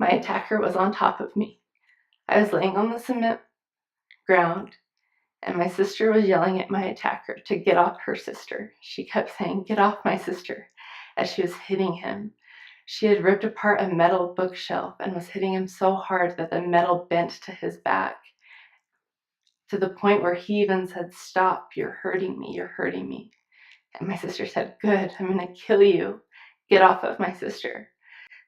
My attacker was on top of me. I was laying on the cement ground, and my sister was yelling at my attacker to get off her sister. She kept saying, "Get off my sister," as she was hitting him. She had ripped apart a metal bookshelf and was hitting him so hard that the metal bent to his back, to the point where he even said, "Stop, you're hurting me, you're hurting me." And my sister said, "Good, I'm gonna kill you. Get off of my sister."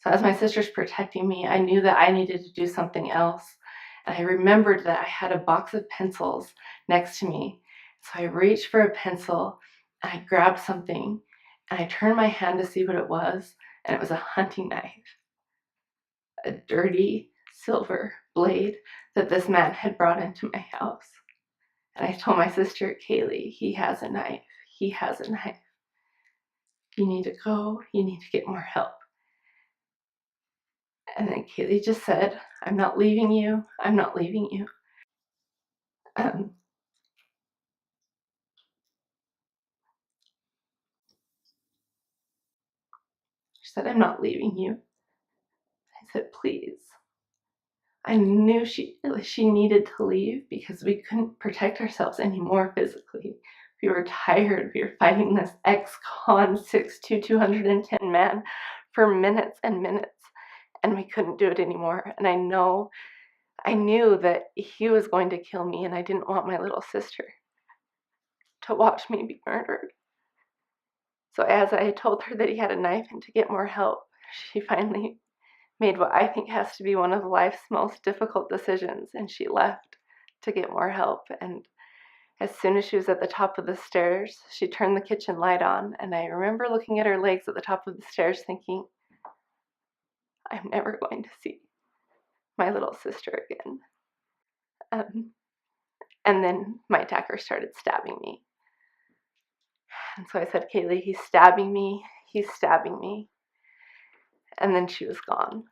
So as my sister's protecting me, I knew that I needed to do something else. And I remembered that I had a box of pencils next to me. So I reached for a pencil and I grabbed something and I turned my hand to see what it was. And it was a hunting knife, a dirty silver blade that this man had brought into my house. And I told my sister, "Kaylee, he has a knife. He has a knife. You need to go. You need to get more help." And then Kaylee just said, "I'm not leaving you. I'm not leaving you." She said, "I'm not leaving you." I said, "Please." I knew she needed to leave because we couldn't protect ourselves anymore physically. We were tired. We were fighting this ex-con 6'2", 210 man for minutes and minutes, and we couldn't do it anymore. And I knew that he was going to kill me, and I didn't want my little sister to watch me be murdered. So as I told her that he had a knife and to get more help, she finally made what I think has to be one of life's most difficult decisions, and she left to get more help. And as soon as she was at the top of the stairs, she turned the kitchen light on, and I remember looking at her legs at the top of the stairs thinking, "I'm never going to see my little sister again." And then my attacker started stabbing me. And so I said, "Kaylee, he's stabbing me. He's stabbing me." And then she was gone.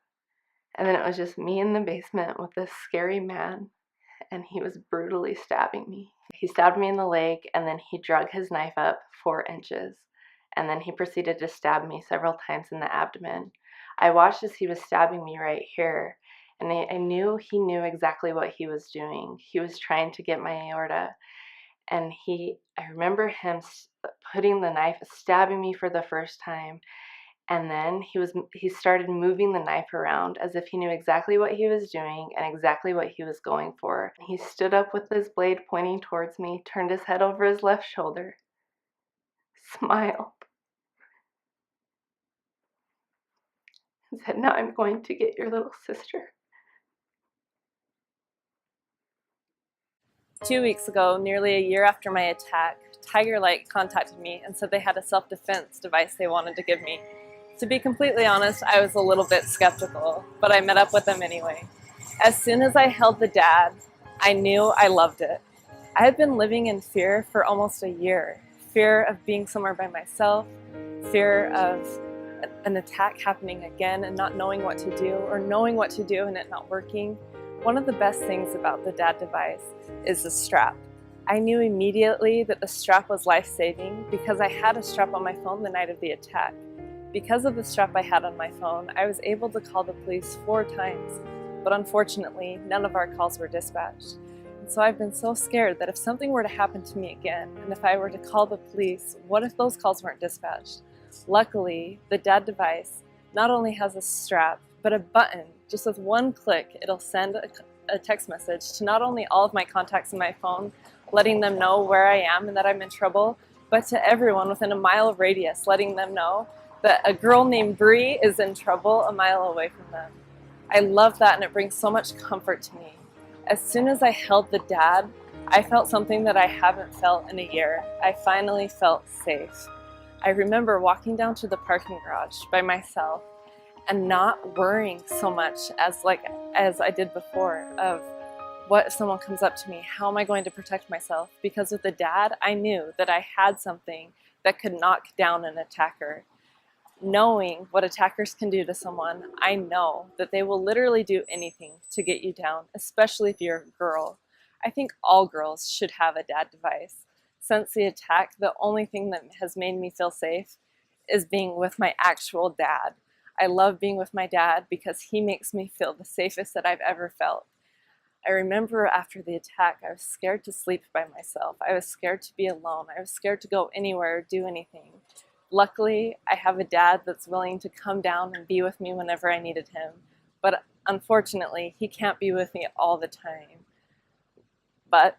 And then it was just me in the basement with this scary man, and he was brutally stabbing me. He stabbed me in the leg, and then he drug his knife up 4 inches, and then he proceeded to stab me several times in the abdomen. I watched as he was stabbing me right here, and I knew he knew exactly what he was doing. He was trying to get my aorta, and I remember him putting the knife, stabbing me for the first time, and then he started moving the knife around as if he knew exactly what he was doing and exactly what he was going for. He stood up with his blade pointing towards me, turned his head over his left shoulder, smiled, and said, "Now I'm going to get your little sister." 2 weeks ago, nearly a year after my attack, TigerLight contacted me and said they had a self-defense device they wanted to give me. To be completely honest, I was a little bit skeptical, but I met up with them anyway. As soon as I held the D.A.D, I knew I loved it. I had been living in fear for almost a year. Fear of being somewhere by myself, fear of an attack happening again and not knowing what to do, or knowing what to do and it not working. One of the best things about the D.A.D device is the strap. I knew immediately that the strap was life-saving because I had a strap on my phone the night of the attack. Because of the strap I had on my phone, I was able to call the police 4 times, but unfortunately, none of our calls were dispatched. And so I've been so scared that if something were to happen to me again, and if I were to call the police, what if those calls weren't dispatched? Luckily, the D.A.D device not only has a strap, but a button. Just with one click, it'll send a text message to not only all of my contacts in my phone, letting them know where I am and that I'm in trouble, but to everyone within a mile radius, letting them know that a girl named Bre is in trouble a mile away from them. I love that, and it brings so much comfort to me. As soon as I held the D.A.D, I felt something that I haven't felt in a year. I finally felt safe. I remember walking down to the parking garage by myself and not worrying so much as I did before of what if someone comes up to me, how am I going to protect myself? Because with the D.A.D, I knew that I had something that could knock down an attacker. Knowing what attackers can do to someone, I know that they will literally do anything to get you down, especially if you're a girl. I think all girls should have a D.A.D device. Since the attack, the only thing that has made me feel safe is being with my actual dad. I love being with my dad because he makes me feel the safest that I've ever felt. I remember after the attack, I was scared to sleep by myself. I was scared to be alone. I was scared to go anywhere or do anything. Luckily, I have a dad that's willing to come down and be with me whenever I needed him. But unfortunately, he can't be with me all the time. But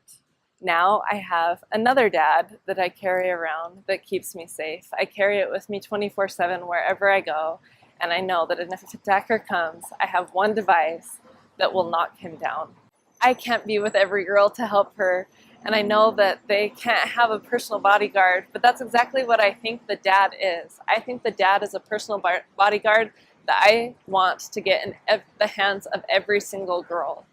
now I have another dad that I carry around that keeps me safe. I carry it with me 24/7 wherever I go, and I know that if an attacker comes, I have one device that will knock him down. I can't be with every girl to help her, and I know that they can't have a personal bodyguard, but that's exactly what I think the dad is. I think the dad is a personal bodyguard that I want to get in the hands of every single girl,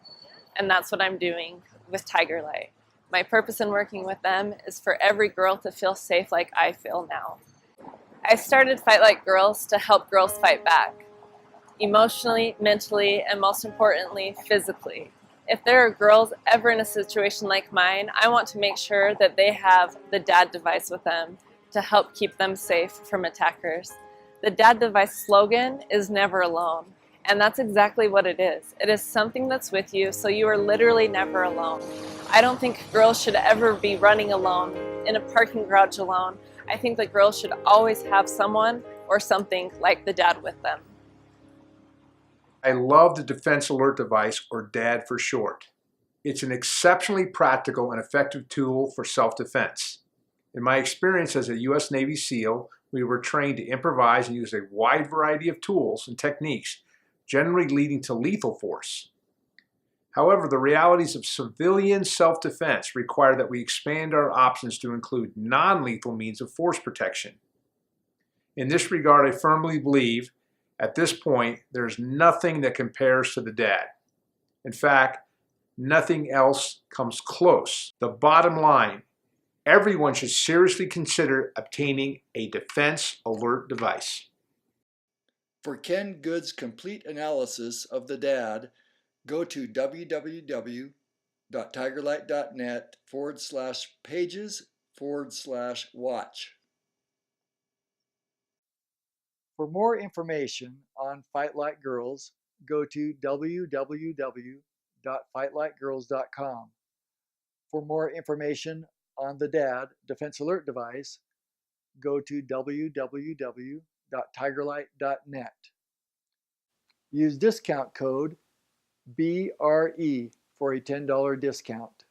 and that's what I'm doing with TigerLight. My purpose in working with them is for every girl to feel safe like I feel now. I started Fight Like Girls to help girls fight back, emotionally, mentally, and most importantly, physically. If there are girls ever in a situation like mine, I want to make sure that they have the DAD device with them to help keep them safe from attackers. The DAD device slogan is never alone, and that's exactly what it is. It is something that's with you, so you are literally never alone. I don't think girls should ever be running alone, in a parking garage alone. I think that girls should always have someone or something like the DAD with them. I love the Defense Alert Device, or DAD for short. It's an exceptionally practical and effective tool for self-defense. In my experience as a U.S. Navy SEAL, we were trained to improvise and use a wide variety of tools and techniques, generally leading to lethal force. However, the realities of civilian self-defense require that we expand our options to include non-lethal means of force protection. In this regard, I firmly believe at this point, there's nothing that compares to the DAD. In fact, nothing else comes close. The bottom line, everyone should seriously consider obtaining a Defense Alert Device. For Ken Good's complete analysis of the DAD, go to www.tigerlight.net/pages/watch. For more information on Fight Like Girls, go to www.fightlikegirls.com. For more information on the DAD Defense Alert Device, go to www.tigerlight.net. Use discount code BRE for a $10 discount.